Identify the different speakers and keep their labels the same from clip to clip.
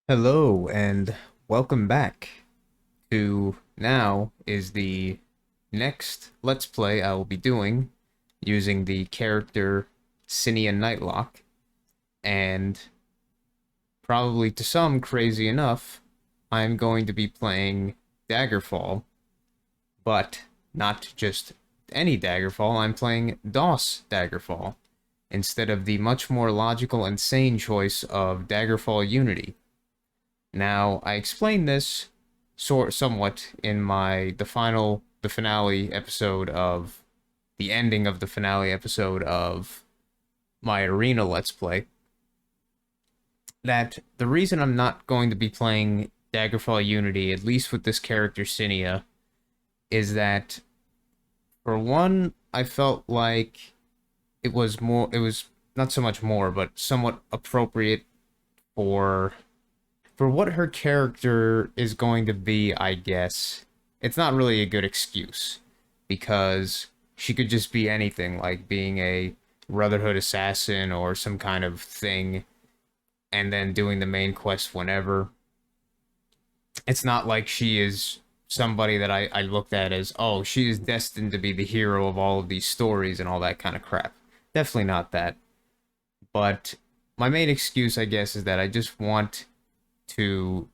Speaker 1: Hello and welcome back to now is the next Let's Play I will be doing using the character Sinia Nightlock, and probably to some crazy enough, I'm going to be playing Daggerfall, but not just any Daggerfall. I'm playing DOS Daggerfall instead of the much more logical and sane choice of Daggerfall Unity. Now, I explained this somewhat in the finale episode of the ending of the finale episode of my arena Let's Play, that the reason I'm not going to be playing Daggerfall Unity, at least with this character Sinia, is that for one, I felt like it was not so much more, but somewhat appropriate for what her character is going to be, I guess. It's not really a good excuse because she could just be anything, like being a Brotherhood assassin or some kind of thing, and then doing the main quest whenever. It's not like she is somebody that I looked at as, oh, she is destined to be the hero of all of these stories and all that kind of crap. Definitely not that. But my main excuse, I guess, is that I just want to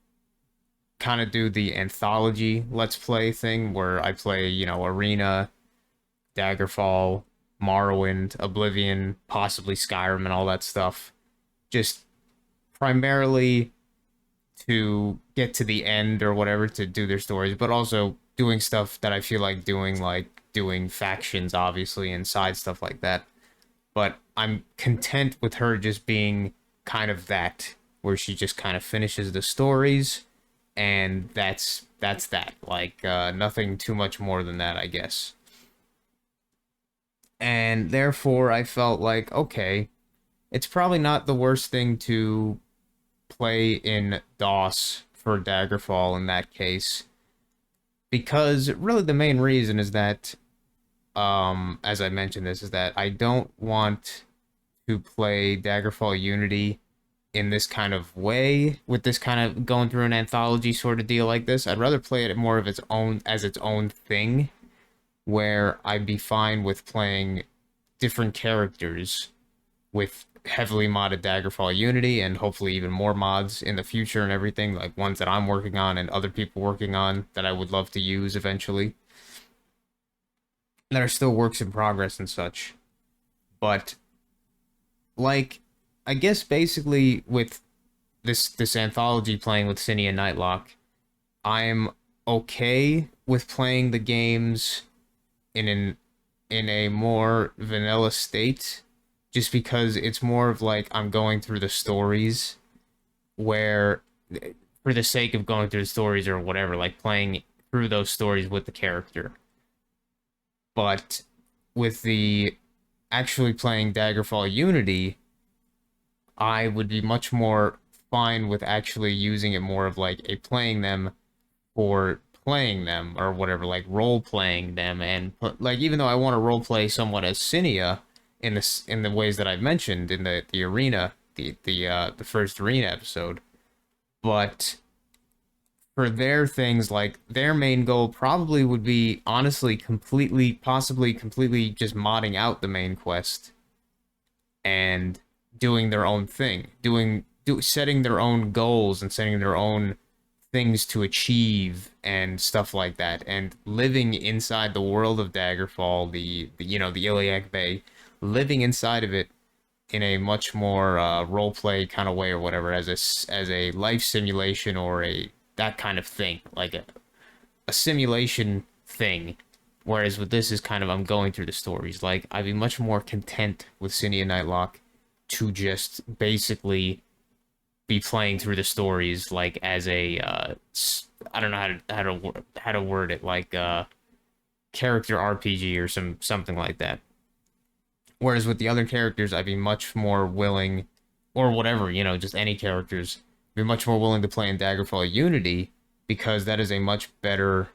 Speaker 1: kind of do the anthology let's play thing where I play, Arena, Daggerfall, Morrowind, Oblivion, possibly Skyrim and all that stuff. Just primarily to get to the end or whatever to do their stories, but also doing stuff that I feel like doing factions, obviously, and side stuff like that. But I'm content with her just being kind of that, where she just kind of finishes the stories, and that's that. Like nothing too much more than that, I guess. And therefore, I felt like okay, it's probably not the worst thing to play in DOS for Daggerfall in that case, because really the main reason is that, as I mentioned, this is that I don't want to play Daggerfall Unity in this kind of way, with this kind of going through an anthology sort of deal like this. I'd rather play it more of its own as its own thing, where I'd be fine with playing different characters with heavily modded Daggerfall Unity and hopefully even more mods in the future and everything, like ones that I'm working on and other people working on that I would love to use eventually, that are still works in progress and such. But like, I guess basically with this anthology playing with Sinia Nightlock, I'm okay with playing the games in an in a more vanilla state, just because it's more of like I'm going through the stories, where for the sake of going through the stories or whatever, like playing through those stories with the character. But with the actually playing Daggerfall Unity, I would be much more fine with actually using it more of like a playing them for playing them or whatever, like role playing them, and like even though I want to role play somewhat as Sinia in the ways that I've mentioned in the arena, the first arena episode, but for their things, like their main goal probably would be honestly completely, possibly completely just modding out the main quest and doing their own thing, setting their own goals and setting their own things to achieve and stuff like that, and living inside the world of Daggerfall, the Iliac Bay, living inside of it in a much more role play kind of way or whatever, as a life simulation or a that kind of thing, like a simulation thing. Whereas with this is kind of I'm going through the stories. Like I'd be much more content with Sinia Nightlock to just basically be playing through the stories like as a I don't know how to word it, like character RPG or something like that. Whereas with the other characters, I'd be much more willing, or whatever, just any characters, be much more willing to play in Daggerfall Unity, because that is a much better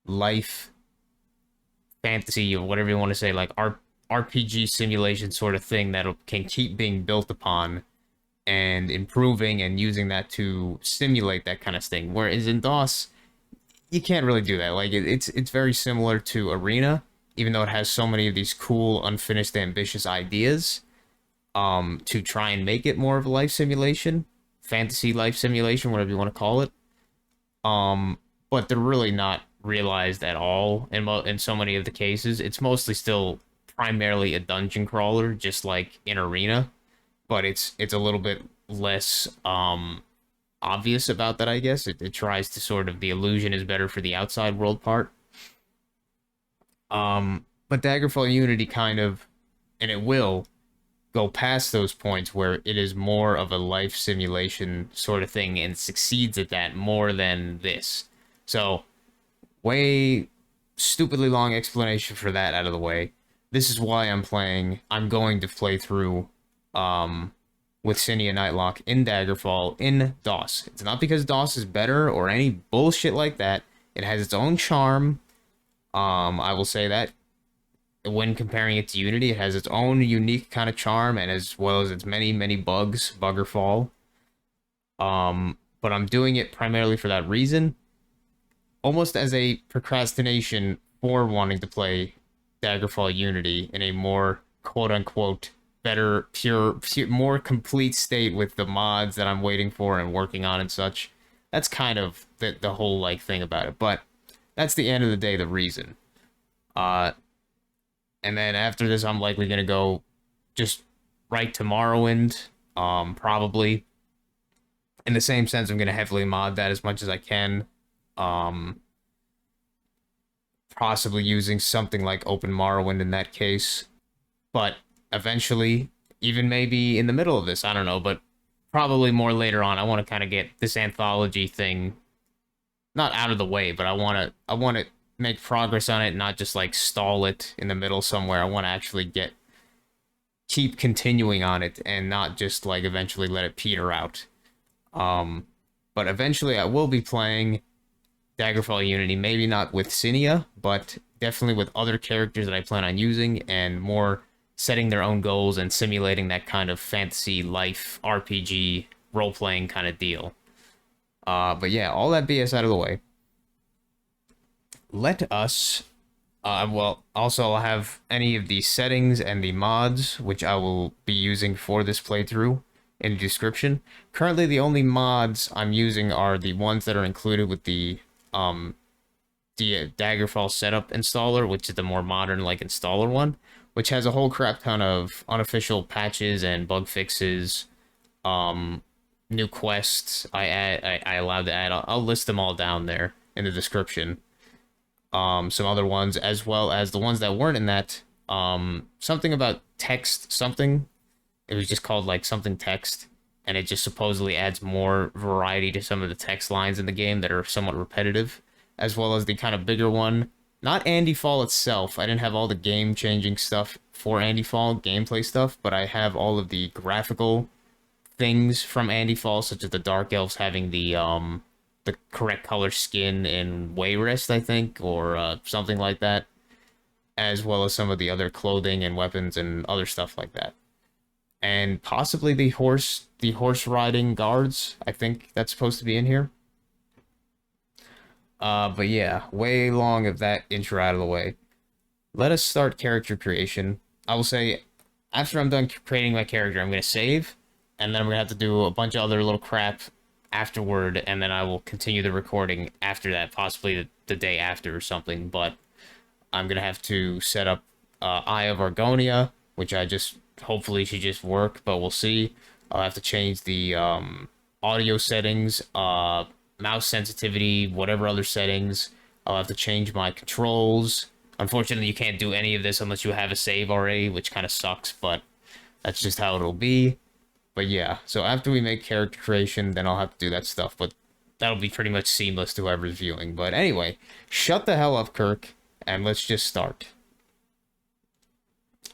Speaker 1: life fantasy or whatever you want to say, like RPG simulation sort of thing that can keep being built upon, and improving and using that to simulate that kind of thing. Whereas in DOS, you can't really do that. Like it's very similar to Arena, even though it has so many of these cool, unfinished, ambitious ideas. To try and make it more of a life simulation, fantasy life simulation, whatever you want to call it. But they're really not realized at all in so many of the cases. It's mostly still primarily a dungeon crawler, just like in Arena, but it's a little bit less obvious about that, I guess. It tries to sort of, the illusion is better for the outside world part. But Daggerfall Unity kind of, and it will go past those points where it is more of a life simulation sort of thing and succeeds at that more than this. So, way stupidly long explanation for that out of the way. This is why I'm going to play through with Sinia Nightlock in Daggerfall in DOS. It's not because DOS is better or any bullshit like that. It has its own charm. I will say that when comparing it to Unity, it has its own unique kind of charm, and as well as its many, many bugs, Buggerfall. But I'm doing it primarily for that reason, almost as a procrastination for wanting to play Daggerfall Unity in a more quote-unquote better, pure, more complete state with the mods that I'm waiting for and working on and such. That's kind of the whole like thing about it, but that's the end of the day, the reason. And then after this, I'm likely gonna go just right to Morrowind, probably. In the same sense, I'm gonna heavily mod that as much as I can. Possibly using something like Open Morrowind in that case. But eventually, even maybe in the middle of this, I don't know, but probably more later on, I want to kind of get this anthology thing not out of the way, but I want to make progress on it, not just like stall it in the middle somewhere. I want to actually keep continuing on it and not just like eventually let it peter out. But eventually I will be playing Daggerfall Unity, maybe not with Sinia, but definitely with other characters that I plan on using, and more setting their own goals and simulating that kind of fantasy life RPG role-playing kind of deal. But yeah, all that BS out of the way. Let us, well, also I'll have any of the settings and the mods, which I will be using for this playthrough, in the description. Currently, the only mods I'm using are the ones that are included with the Daggerfall setup installer, which is the more modern like installer one, which has a whole crap ton of unofficial patches and bug fixes, new quests I allowed to add. I'll list them all down there in the description. Some other ones, as well as the ones that weren't in that, something about text something. It was just called like something text, and it just supposedly adds more variety to some of the text lines in the game that are somewhat repetitive, as well as the kind of bigger one. Not Andy Fall itself. I didn't have all the game-changing stuff for Andy Fall, gameplay stuff, but I have all of the graphical things from Andy Fall, such as the Dark Elves having the correct color skin in Wayrest, I think, or something like that, as well as some of the other clothing and weapons and other stuff like that. And possibly the horse riding guards. I think that's supposed to be in here. But yeah, way long of that intro out of the way. Let us start character creation. I will say, after I'm done creating my character, I'm going to save, and then I'm going to have to do a bunch of other little crap afterward, and then I will continue the recording after that, possibly the day after or something, but I'm going to have to set up Eye of Argonia, which I just hopefully should just work, but we'll see. I'll have to change the audio settings, mouse sensitivity, whatever other settings. I'll have to change my controls. Unfortunately, you can't do any of this unless you have a save already, which kind of sucks, but that's just how it'll be. But yeah, so after we make character creation, then I'll have to do that stuff, but that'll be pretty much seamless to whoever's viewing. But anyway, shut the hell up, Kirk, and let's just start.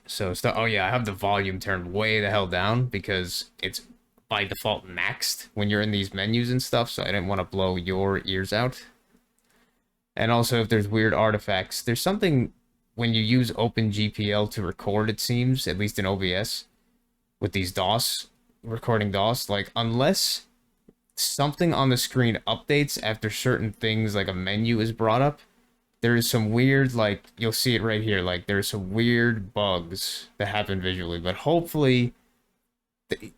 Speaker 1: So, oh yeah, I have the volume turned way the hell down because it's by default maxed when you're in these menus and stuff, so I didn't want to blow your ears out. And also, if there's weird artifacts, there's something when you use OpenGPL to record, it seems, at least in OBS, with these DOS recording DOS, like, unless something on the screen updates after certain things, like a menu is brought up, there is some weird, like, you'll see it right here, like, there's some weird bugs that happen visually, but hopefully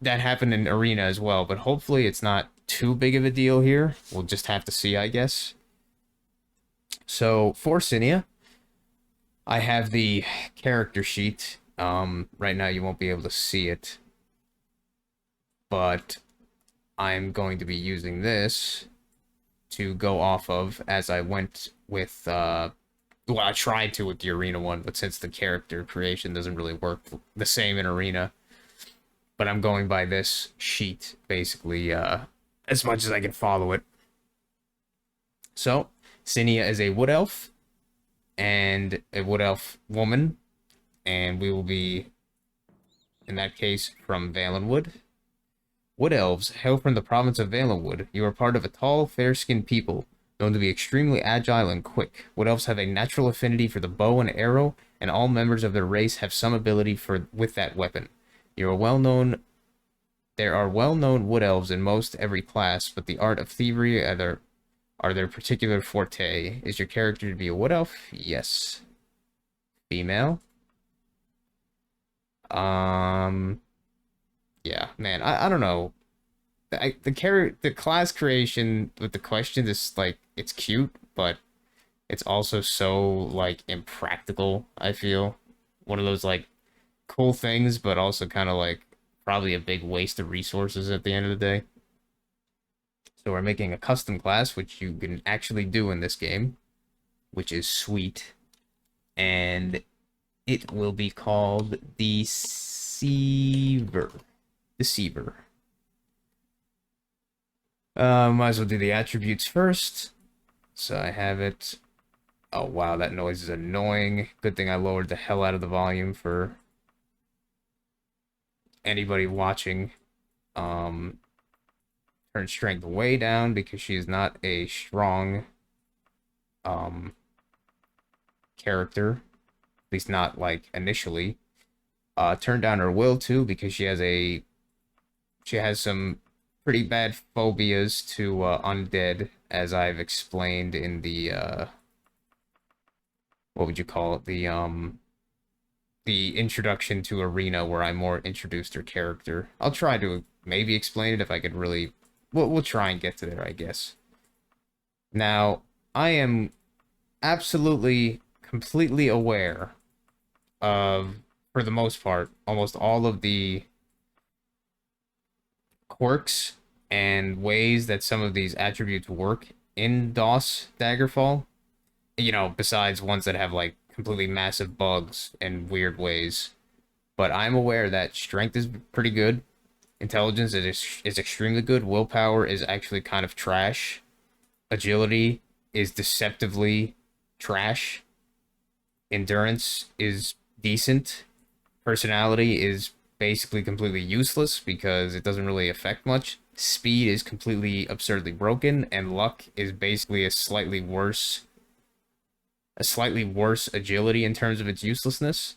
Speaker 1: that happened in Arena as well, but hopefully it's not too big of a deal here. We'll just have to see, I guess. So, for Sinia, I have the character sheet. Right now you won't be able to see it, but I'm going to be using this to go off of as I went with, well, I tried to with the Arena one, but since the character creation doesn't really work the same in Arena, but I'm going by this sheet, basically, as much as I can follow it. So, Sinia is a wood elf, and a wood elf woman, and we will be, in that case, from Valenwood. Wood elves hail from the province of Valenwood. You are part of a tall, fair-skinned people, known to be extremely agile and quick. Wood elves have a natural affinity for the bow and arrow, and all members of their race have some ability with that weapon. You are well-known. There are well-known wood elves in most every class, but the art of thievery are their particular forte. Is your character to be a wood elf? Yes. Female. Yeah, man, I don't know. The class creation with the questions is like it's cute, but it's also so like impractical, I feel. One of those like cool things, but also kind of like probably a big waste of resources at the end of the day. So we're making a custom class, which you can actually do in this game, which is sweet. And it will be called Deceiver. Deceiver. Might as well do the attributes first. So I have it. Oh wow, that noise is annoying. Good thing I lowered the hell out of the volume for anybody watching. Turn strength way down because she is not a strong character. At least not like initially. Turn down her will too because she has some pretty bad phobias to undead, as I've explained in the what would you call it? The introduction to Arena, where I more introduced her character. I'll try to maybe explain it if I could really. We'll try and get to there, I guess. Now, I am absolutely, completely aware of, for the most part, almost all of the quirks and ways that some of these attributes work in DOS Daggerfall. You know, besides ones that have like completely massive bugs and weird ways. But I'm aware that strength is pretty good. Intelligence is extremely good. Willpower is actually kind of trash. Agility is deceptively trash. Endurance is decent. Personality is basically completely useless because it doesn't really affect much. Speed is completely absurdly broken, and luck is basically a slightly worse agility in terms of its uselessness.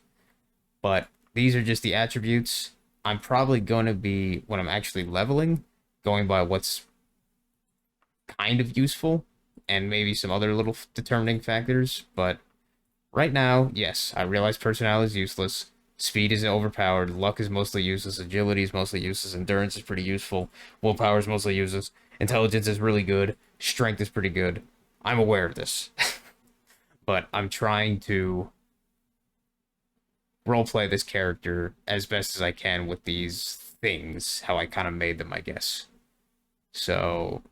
Speaker 1: But these are just the attributes. I'm probably going to be, when I'm actually leveling, going by what's kind of useful and maybe some other little determining factors. But right now, yes, I realize personality is useless. Speed is overpowered. Luck is mostly useless. Agility is mostly useless. Endurance is pretty useful. Willpower is mostly useless. Intelligence is really good. Strength is pretty good. I'm aware of this. But I'm trying to roleplay this character as best as I can with these things, how I kind of made them, I guess. So,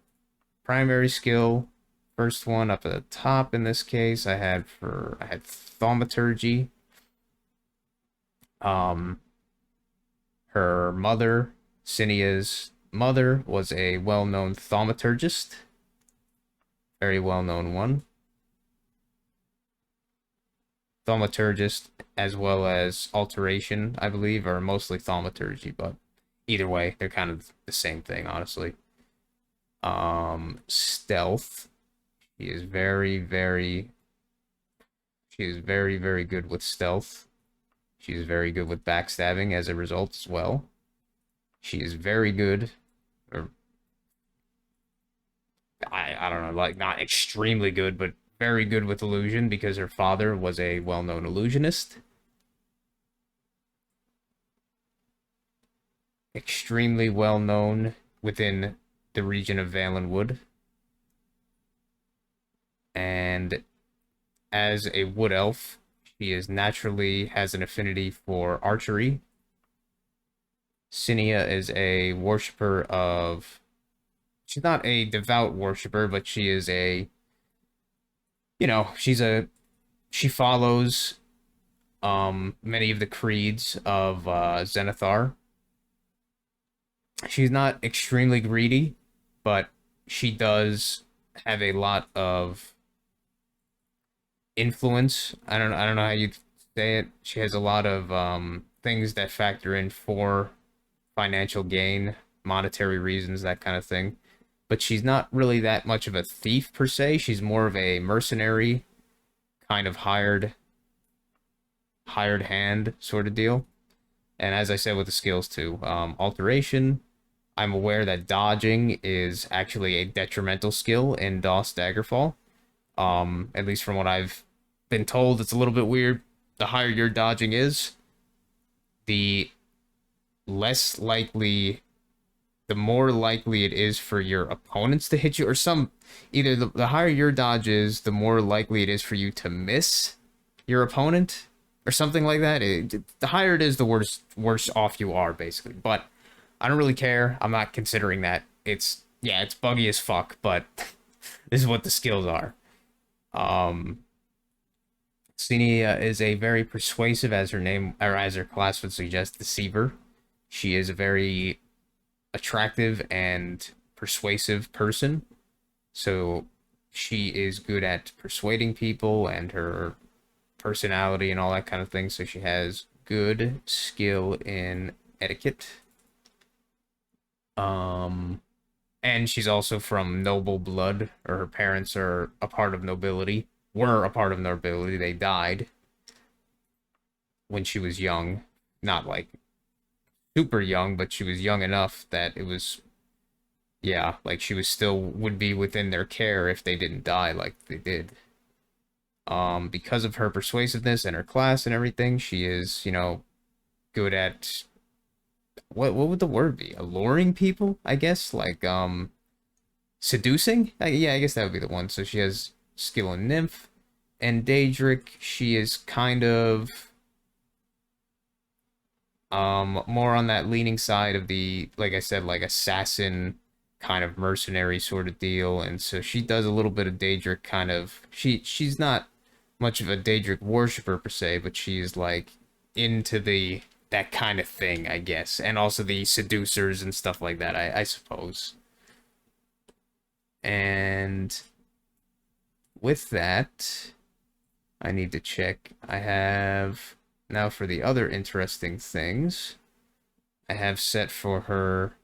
Speaker 1: primary skill, first one up at the top in this case, I had thaumaturgy. Her mother, Sinia's mother, was a well-known thaumaturgist. Very well-known one. Thaumaturgist, as well as alteration, I believe, are mostly thaumaturgy, but either way, they're kind of the same thing, honestly. Stealth. She is very, very good with stealth. She's very good with backstabbing as a result as well. She is very good, or I don't know, like not extremely good, but very good with illusion because her father was a well-known illusionist. Extremely well known within the region of Valenwood. And as a wood elf, she is naturally has an affinity for archery. Sinia is a worshiper of. She's not a devout worshiper, but she is a. She's a. She follows many of the creeds of Zenithar. She's not extremely greedy, but she does have a lot of influence. I don't know how you say it. She has a lot of things that factor in for financial gain, monetary reasons, that kind of thing. But she's not really that much of a thief per se. She's more of a mercenary, kind of hired hand sort of deal. And as I said with the skills too, alteration. I'm aware that dodging is actually a detrimental skill in DOS Daggerfall. At least from what I've been told, it's a little bit weird. The higher your dodging is, the less likely, the more likely it is for your opponents to hit you, or either the higher your dodge is, the more likely it is for you to miss your opponent, or something like that. The higher it is, the worse off you are, basically. But I don't really care. I'm not considering that. It's buggy as fuck, but this is what the skills are. Um, Sinia is a very persuasive, as her name or as her class would suggest, deceiver. She is a very attractive and persuasive person. So she is good at persuading people and her personality and all that kind of thing. So she has good skill in etiquette. And she's also from noble blood, or her parents are a part of nobility, were a part of nobility. They died when she was young. Not like super young, but she was young enough that it was, yeah, like she was still would be within their care if they didn't die like they did. Because of her persuasiveness and her class and everything, she is, good at what would the word be? Alluring people, I guess, like seducing. Yeah, I guess that would be the one. So she has skill in nymph and Daedric. She is kind of more on that leaning side of the, like I said, like assassin kind of mercenary sort of deal. And so she does a little bit of Daedric kind of. She's not much of a Daedric worshiper per se, but she's like into the that kind of thing, I guess, and also the seducers and stuff like that, I suppose. And with that, I need to check. I have now for the other interesting things. I have set for her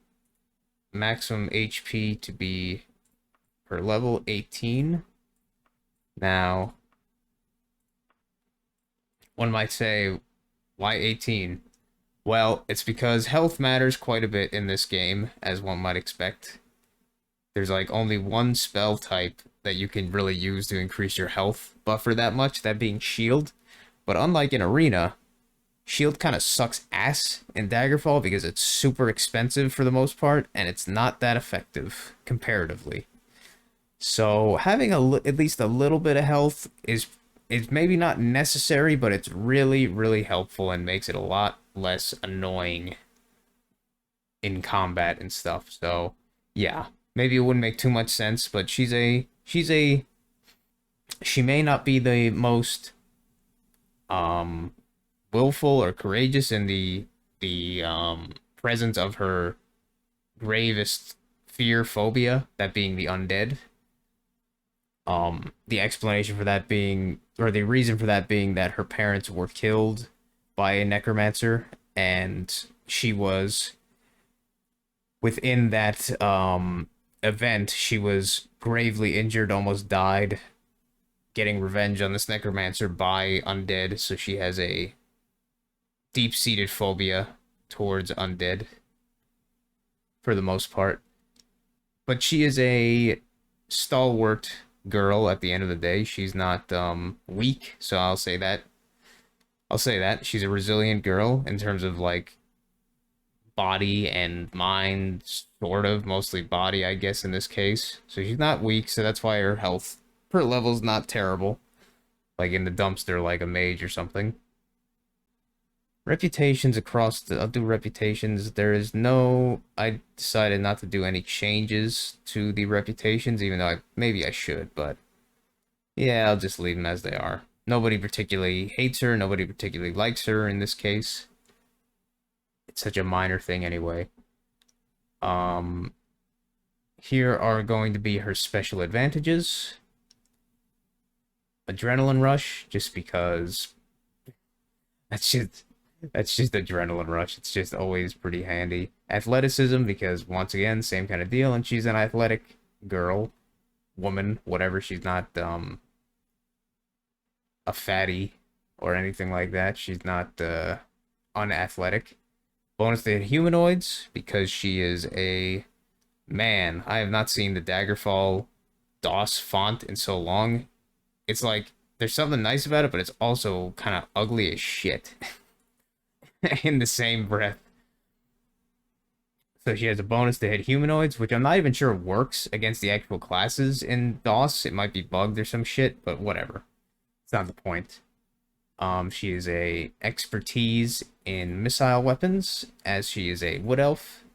Speaker 1: maximum HP to be her level 18. Now, one might say, why 18? Well, it's because health matters quite a bit in this game, as one might expect. There's like only one spell type that you can really use to increase your health buffer that much, that being shield. But unlike in Arena, shield kind of sucks ass in Daggerfall because it's super expensive for the most part, and it's not that effective comparatively. So having at least a little bit of health is maybe not necessary, but it's really, really helpful and makes it a lot less annoying in combat and stuff. So yeah, maybe it wouldn't make too much sense, but she may not be the most willful or courageous in the presence of her gravest fear phobia, that being the undead. The explanation for that being, or the reason for that being, that her parents were killed by a necromancer, and she was within that event. She was gravely injured, almost died, getting revenge on this necromancer by undead. So she has a deep-seated phobia towards undead. for the most part. But she is a stalwart girl at the end of the day. She's not weak, so I'll say that. I'll say that. She's a resilient girl in terms of like body and mind, sort of, mostly body, I guess, in this case. So she's not weak, so that's why her health per level's not terrible. Like in the dumpster, like a mage or something. Reputations across the... I'll do reputations. There is no... I decided not to do any changes to the reputations, even though maybe I should, but... Yeah, I'll just leave them as they are. Nobody particularly hates her, nobody particularly likes her in this case. It's such a minor thing anyway. Here are going to be her special advantages. Adrenaline rush, just because that's just adrenaline rush. It's just always pretty handy. Athleticism, because once again, same kind of deal, and she's an athletic girl, woman, whatever. She's not a fatty or anything like that. She's not unathletic. Bonus to hit humanoids, because she is a man. I have not seen the Daggerfall DOS font in so long. It's like, there's something nice about it, but it's also kind of ugly as shit in the same breath. So she has a bonus to hit humanoids, which I'm not even sure works against the actual classes in DOS. It might be bugged or some shit, but whatever. It's not the point. She is a expertise in missile weapons, as she is a wood elf.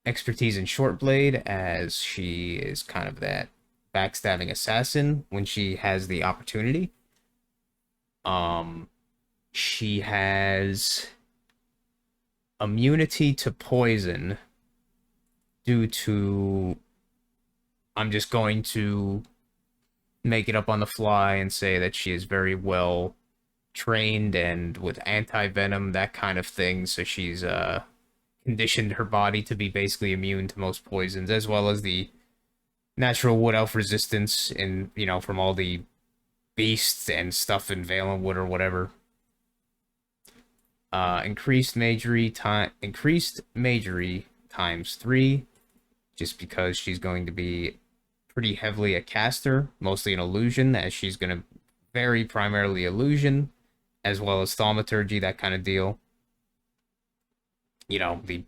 Speaker 1: Expertise in short blade, as she is kind of that backstabbing assassin when she has the opportunity. She has immunity to poison due to... I'm just going to make it up on the fly and say that she is very well trained and with anti-venom, that kind of thing. So she's conditioned her body to be basically immune to most poisons, as well as the natural wood elf resistance in, you know, from all the beasts and stuff in Valenwood or whatever. Increased magery times 3, just because she's going to be pretty heavily a caster, mostly an illusion, as she's going to vary primarily illusion, as well as thaumaturgy, that kind of deal. You know, the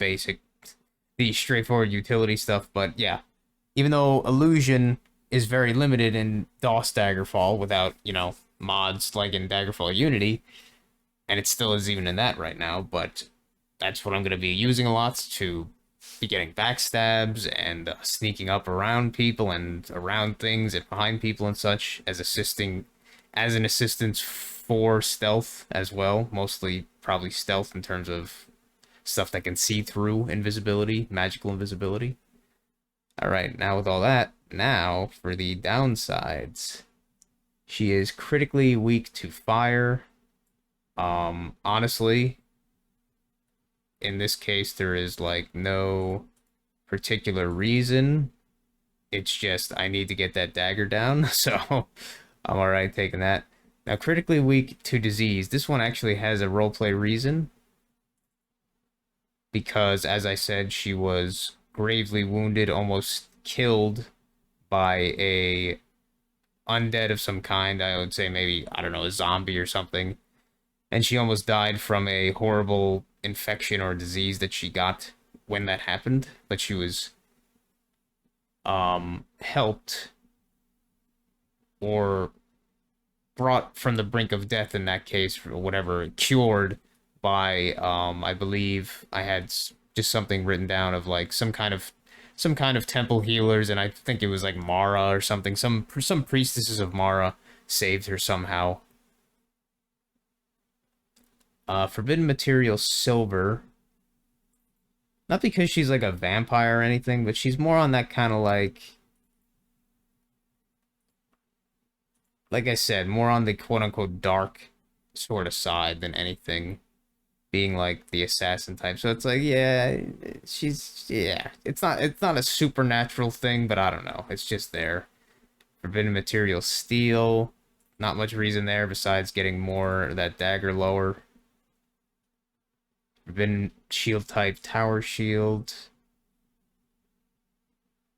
Speaker 1: straightforward utility stuff, but yeah. Even though illusion is very limited in DOS Daggerfall without, you know, mods like in Daggerfall Unity, and it still is even in that right now, but that's what I'm going to be using a lot to be getting backstabs and sneaking up around people and around things and behind people and such, as an assistance for stealth as well. Mostly probably stealth in terms of stuff that can see through invisibility, magical invisibility. Alright, now with all that, now for the downsides. She is critically weak to fire. Honestly, in this case, there is like no particular reason. It's just I need to get that dagger down, so I'm alright taking that. Now, critically weak to disease. This one actually has a roleplay reason, because, as I said, she was gravely wounded, almost killed by a undead of some kind. I would say maybe, I don't know, a zombie or something. And she almost died from a horrible infection or disease that she got when that happened. But she was helped or brought from the brink of death in that case, or whatever, cured by, I believe I had just something written down of like some kind of temple healers, and I think it was like Mara or something. Some priestesses of Mara saved her somehow. Forbidden material silver. Not because she's like a vampire or anything, but she's more on that kind of like I said, more on the quote-unquote dark sort of side than anything, being like the assassin type. So it's like, yeah, it's not a supernatural thing, but I don't know. It's just there. Forbidden material steel. Not much reason there besides getting more of that dagger lower. Forbidden shield type, tower shield.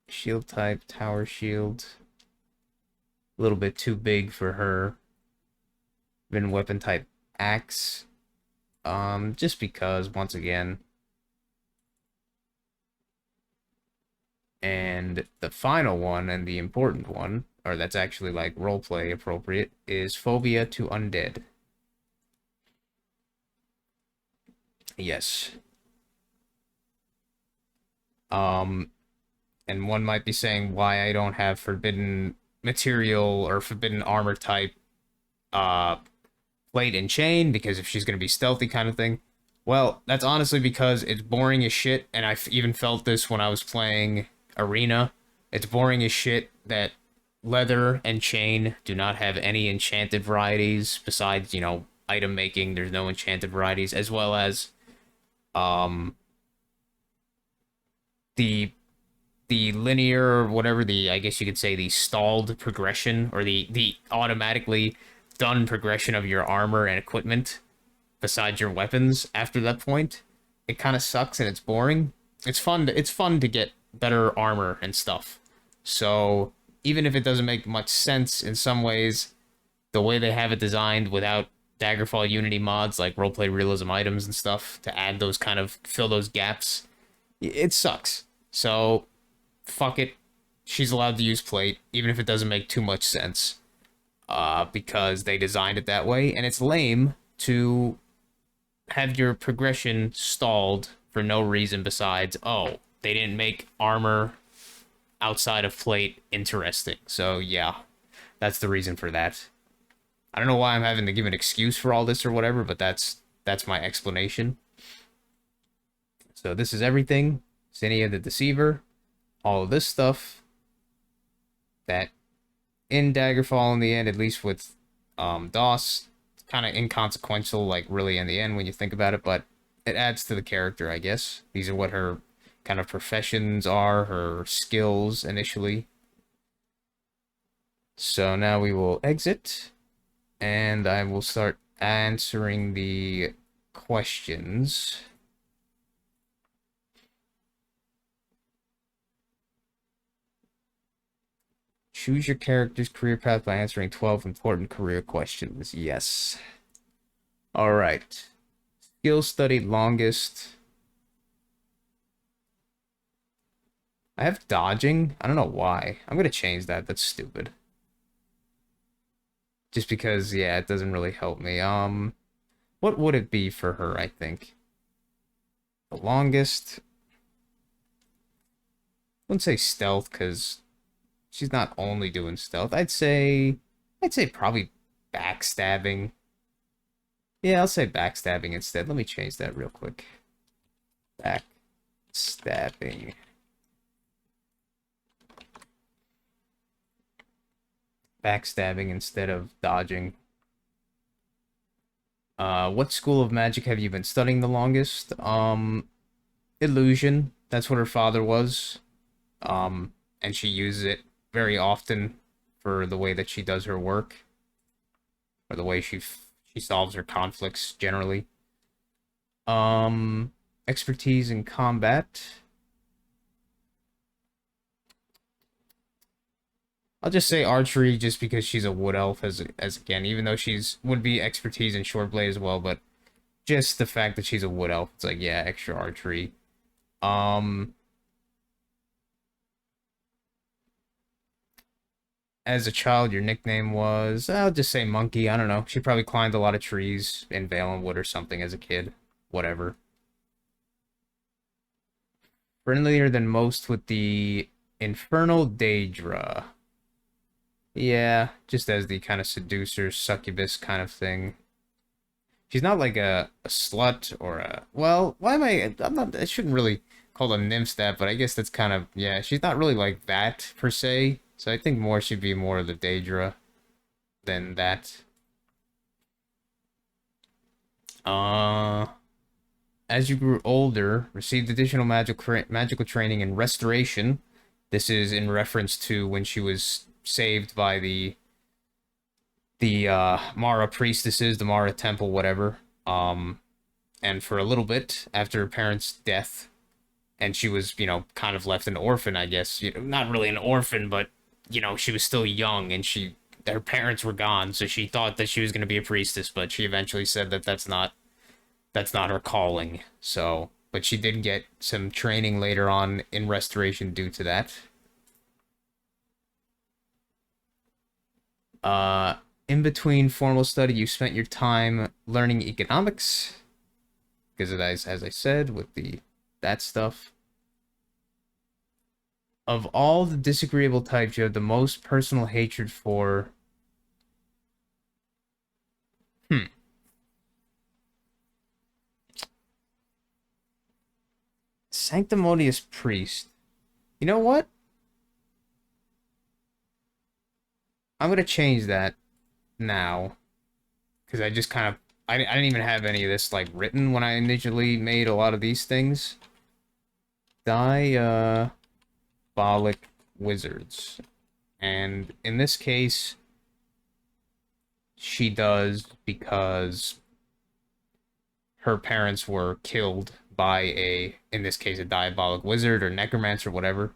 Speaker 1: Shield type, tower shield. A little bit too big for her. Forbidden weapon type, axe. Just because, once again. And the final one, and the important one, or that's actually like roleplay appropriate, is phobia to undead. Yes. Um, and one might be saying why I don't have forbidden material or forbidden armor type uh plate and chain, because if she's gonna be stealthy kind of thing. Well, that's honestly because it's boring as shit, and I even felt this when I was playing Arena. It's boring as shit that leather and chain do not have any enchanted varieties besides, item making. There's no enchanted varieties, as well as um the linear, or whatever, the, I guess you could say, the stalled progression, or the automatically done progression of your armor and equipment besides your weapons after that point. It kind of sucks and it's boring. It's fun to get better armor and stuff. So even if it doesn't make much sense in some ways, the way they have it designed without Daggerfall Unity mods like roleplay realism items and stuff to add those kind of fill those gaps, it sucks. So fuck it. She's allowed to use plate, even if it doesn't make too much sense. Because they designed it that way, and it's lame to have your progression stalled for no reason besides, oh, they didn't make armor outside of plate interesting. So yeah, that's the reason for that. I don't know why I'm having to give an excuse for all this or whatever, but that's my explanation. So this is everything. Sinia the Deceiver, all of this stuff that in Daggerfall in the end, at least with DOS, it's kind of inconsequential, like really in the end when you think about it, but it adds to the character, I guess. These are what her kind of professions are, her skills initially. So now we will exit, and I will start answering the questions. Choose your character's career path by answering 12 important career questions. Yes. All right. Skill studied longest. I have dodging. I don't know why. I'm going to change that. That's stupid. Just because, yeah, it doesn't really help me. What would it be for her, I think? The longest. I wouldn't say stealth, because she's not only doing stealth. I'd say probably backstabbing. Yeah, I'll say backstabbing instead. Let me change that real quick. Backstabbing. Backstabbing instead of dodging. What school of magic have you been studying the longest? Illusion. That's what her father was. And she uses it very often for the way that she does her work, or the way she solves her conflicts generally. Expertise in combat. I'll just say archery, just because she's a wood elf, as again, even though would be expertise in short blade as well, but just the fact that she's a wood elf, it's like, yeah, extra archery. As a child, your nickname was, I'll just say Monkey. I don't know. She probably climbed a lot of trees in Valenwood or something as a kid. Whatever. Friendlier than most with the Infernal Daedra. Yeah, just as the kind of seducer, succubus kind of thing. She's not like a slut or a... Well, why am I... I'm not... I shouldn't really call a nymph that, but I guess that's kind of... Yeah, she's not really like that, per se. So I think more should be more of the Daedra than that. As you grew older, received additional magical training in restoration. This is in reference to when she was saved by the Mara priestesses, the Mara temple, whatever. and for a little bit after her parents' death, and she was, kind of left an orphan, I guess. Not really an orphan, but she was still young, and her parents were gone, so she thought that she was going to be a priestess, but she eventually said that that's not her calling. So, but she did get some training later on in restoration due to that. Uh, in between formal study, you spent your time learning economics, because as I said, with that stuff. Of all the disagreeable types, you have the most personal hatred for. Hmm. Sanctimonious priest. You know what? I'm gonna change that now because I just kind of I didn't even have any of this like written when I initially made a lot of these things. Diabolic wizards, and in this case, she does because her parents were killed by in this case, a diabolic wizard or necromancer, whatever.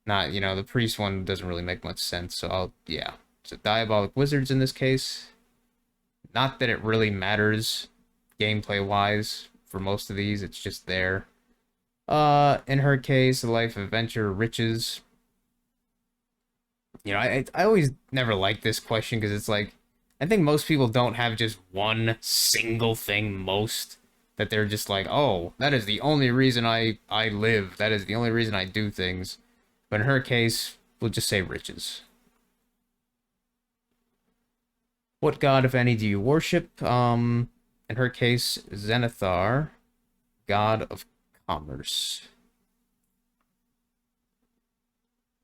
Speaker 1: Not, the priest one doesn't really make much sense, so yeah. So diabolic wizards in this case. Not that it really matters gameplay-wise for most of these, it's just there. In her case, a life of adventure, riches. I always never like this question because it's like, I think most people don't have just one single thing that they're just like, oh, that is the only reason I live. That is the only reason I do things. But in her case, we'll just say riches. What god, if any, do you worship? In her case, Zenithar, god of commerce.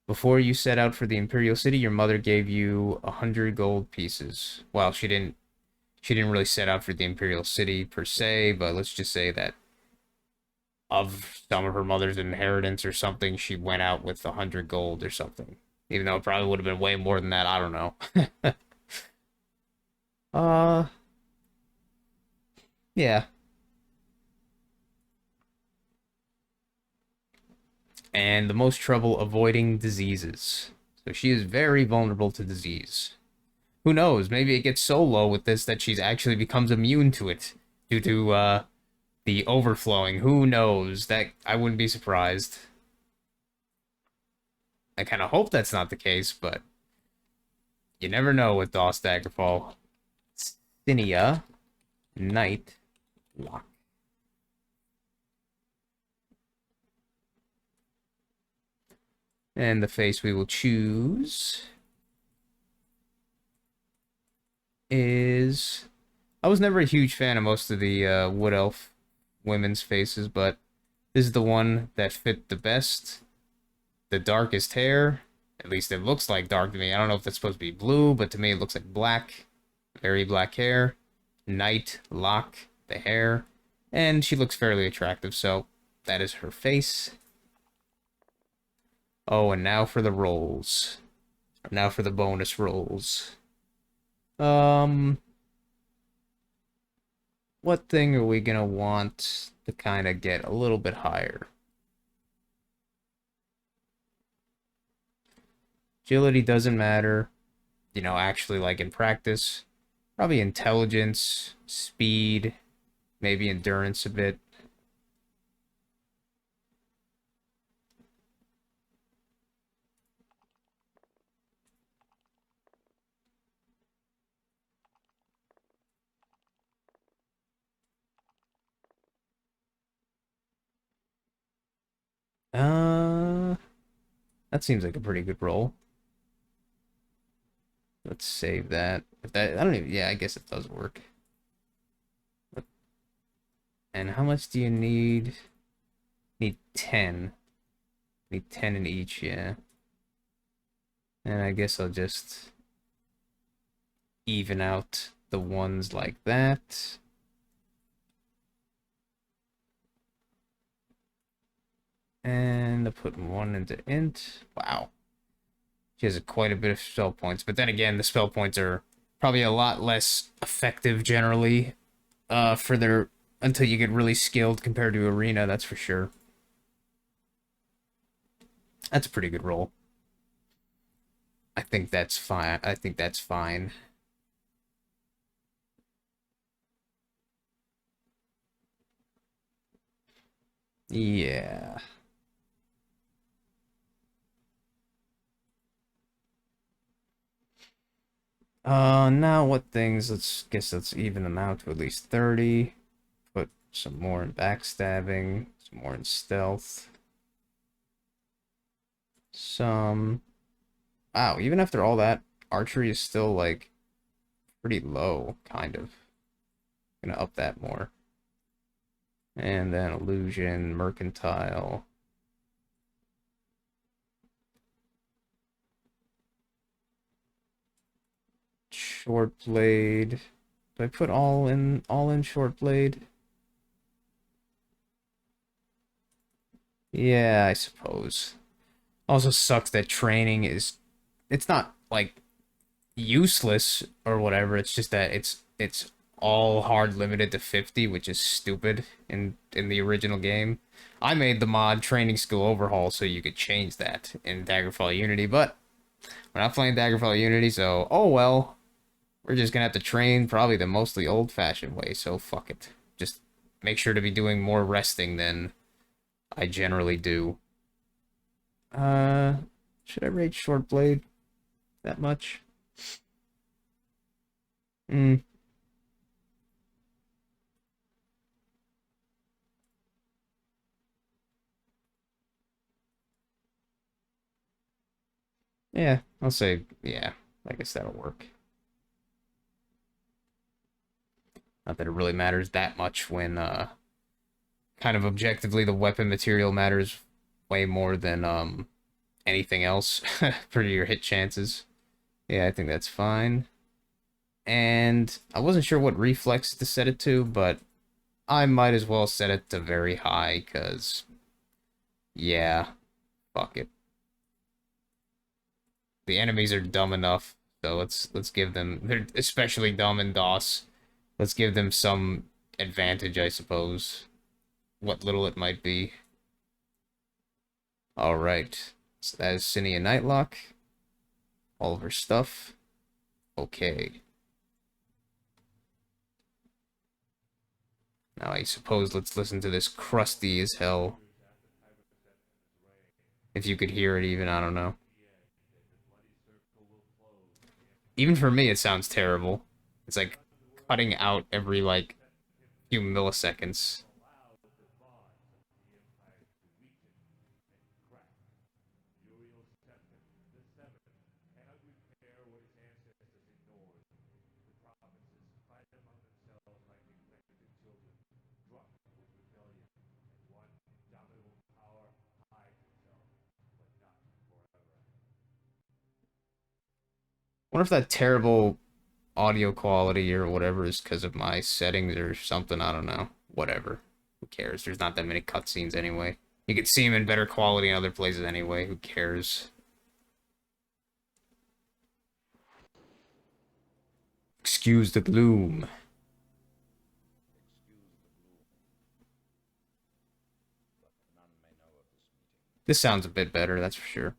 Speaker 1: Before you set out for the Imperial City, your mother gave you 100 gold pieces. Well, she didn't really set out for the Imperial City per se, but let's just say that of some of her mother's inheritance or something, she went out with 100 gold or something. Even though it probably would have been way more than that, I don't know. uh, yeah. And the most trouble avoiding diseases. So she is very vulnerable to disease. Who knows? Maybe it gets so low with this that she's actually becomes immune to it due to the overflowing. Who knows? That I wouldn't be surprised. I kind of hope that's not the case, but you never know with DOS Daggerfall. Sinia, Night Lock. And the face we will choose is... I was never a huge fan of most of the Wood Elf women's faces, but this is the one that fit the best. The darkest hair. At least it looks like dark to me. I don't know if that's supposed to be blue, but to me it looks like black. Very black hair. Night lock, the hair. And she looks fairly attractive, so that is her face. Oh, and now for the rolls. Now for the bonus rolls. What thing are we gonna want to kind of get a little bit higher? Agility doesn't matter. Actually, like in practice. Probably intelligence, speed, maybe endurance a bit. Uh, that seems like a pretty good roll. Let's save that. If that, I don't even, yeah, I guess it does work. And how much do you need? Need 10. Need 10 in each, yeah. And I guess I'll just even out the ones like that. And I'll put one into int. Wow. She has quite a bit of spell points. But then again, the spell points are probably a lot less effective generally for their until you get really skilled compared to arena, that's for sure. That's a pretty good roll. I think that's fine. I think that's fine. Yeah. Now what things? Let's guess let's even them out to at least 30. Put some more in backstabbing, some more in stealth. Some. Wow, even after all that, archery is still like pretty low, kind of. Gonna up that more. And then illusion, mercantile. Short blade. Do I put all in short blade? Yeah, I suppose. Also sucks that training is it's not like useless or whatever. It's just that it's all hard limited to 50, which is stupid in the original game. I made the mod training skill overhaul so you could change that in Daggerfall Unity, but we're not playing Daggerfall Unity, so oh well. We're just gonna have to train probably the mostly old-fashioned way, so fuck it. Just make sure to be doing more resting than I generally do. Uh, should I rate short blade that much? Hmm. Yeah, I'll say yeah. I guess that'll work. Not that it really matters that much when kind of objectively the weapon material matters way more than anything else for your hit chances. Yeah, I think that's fine. And I wasn't sure what reflex to set it to, but I might as well set it to very high, because, yeah, fuck it. The enemies are dumb enough, so let's give them... They're especially dumb in DOS. Let's give them some advantage, I suppose. What little it might be. Alright. So that is Sinia Nightlock. All of her stuff. Okay. Now I suppose let's listen to this crusty as hell. If you could hear it even, I don't know. Even for me, it sounds terrible. It's like cutting out every, like, few milliseconds. Wonder if that terrible audio quality or whatever is because of my settings or something. I don't know. Whatever. Who cares? There's not that many cutscenes anyway. You can see them in better quality in other places anyway. Who cares? Excuse the gloom. This sounds a bit better, that's for sure.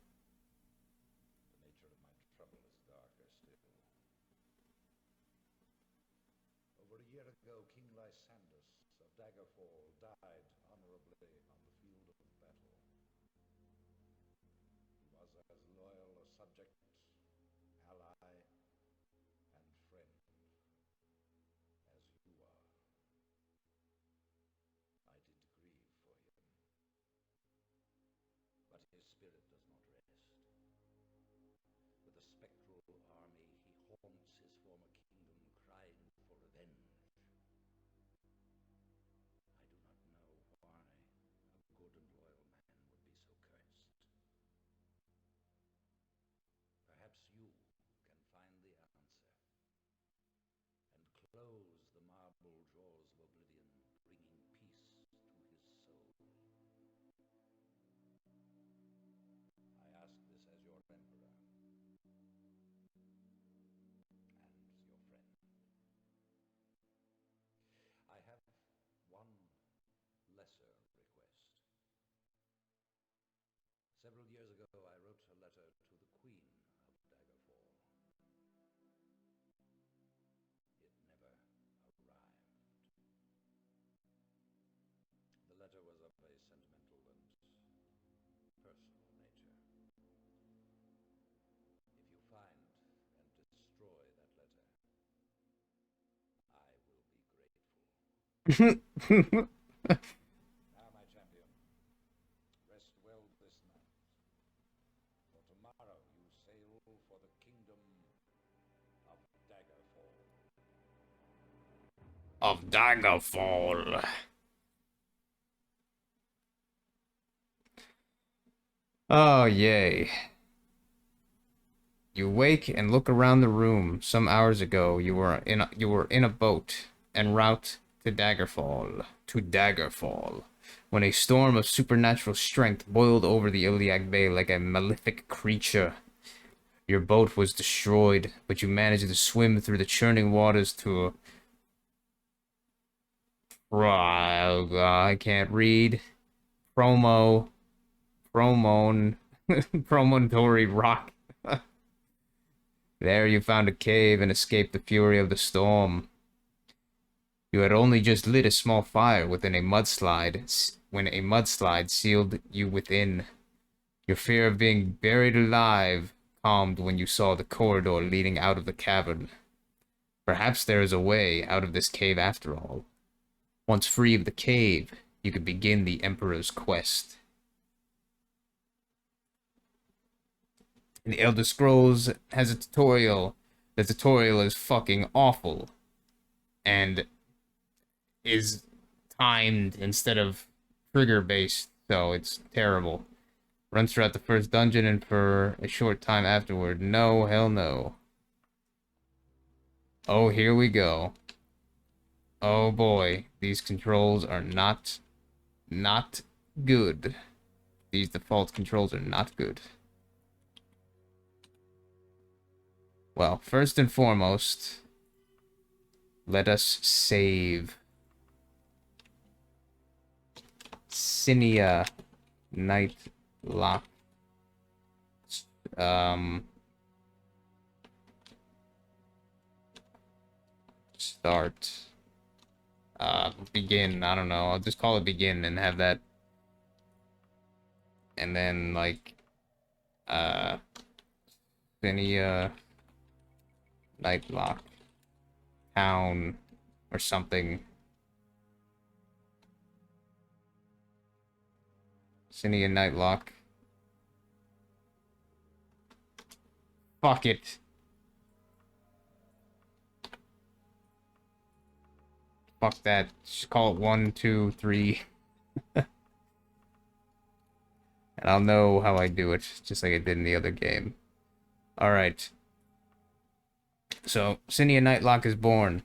Speaker 2: Over a year ago, King Lysandus of Daggerfall died honorably on the field of battle. He was as loyal a subject, ally, and friend as you are. I did grieve for him, but his spirit does not rest. With a spectral army, he haunts his former kingdom, crying for revenge. I do not know why a good and loyal man would be so cursed. Perhaps you can find the answer and close the marble jaws of oblivion, bringing peace to his soul. I ask this as your emperor and your friend. I have one Now, my champion, rest well this night. For tomorrow you sail for the kingdom of Daggerfall.
Speaker 1: Of Daggerfall. Oh, yay. You wake and look around the room. Some hours ago, you were in a boat en route to Daggerfall, when a storm of supernatural strength boiled over the Iliac Bay like a malefic creature. Your boat was destroyed, but you managed to swim through the churning waters to I can't read. Promo, Promon, Promontory Rock. There you found a cave and escaped the fury of the storm. You had only just lit a small fire within a mudslide when a mudslide sealed you within. Your fear of being buried alive calmed when you saw the corridor leading out of the cavern. Perhaps there is a way out of this cave after all. Once free of the cave, you could begin the Emperor's quest. And the Elder Scrolls has a tutorial. The tutorial is fucking awful. And is timed instead of trigger-based, so it's terrible. Runs throughout the first dungeon and for a short time afterward. No, hell no. Oh, here we go. Oh boy, these controls are not good. These default controls are not good. Well, first and foremost, let us save. Sinia Nightlock. Start. Begin. I don't know. I'll just call it begin and have that. And then, like, Sinia Nightlock Town or something. Sinia Nightlock. Fuck it. Fuck that. Just call it 1, 2, 3. And I'll know how I do it, just like I did in the other game. Alright. So, Sinia Nightlock is born.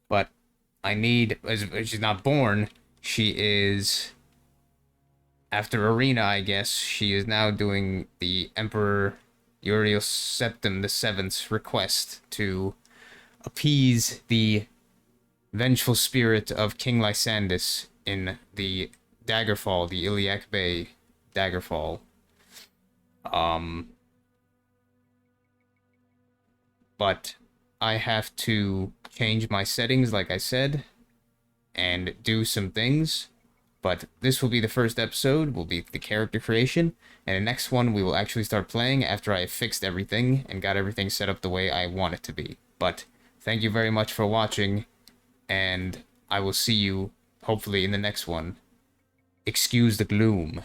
Speaker 1: But I need... She's not born. She is... After Arena, I guess, she is now doing the Emperor Uriel Septim VII's request to appease the vengeful spirit of King Lysandus in the Daggerfall, the Iliac Bay Daggerfall. But I have to change my settings, like I said, and do some things. But this will be the first episode, will be the character creation, and the next one we will actually start playing after I have fixed everything and got everything set up the way I want it to be. But thank you very much for watching, and I will see you, hopefully, in the next one. Excuse the gloom.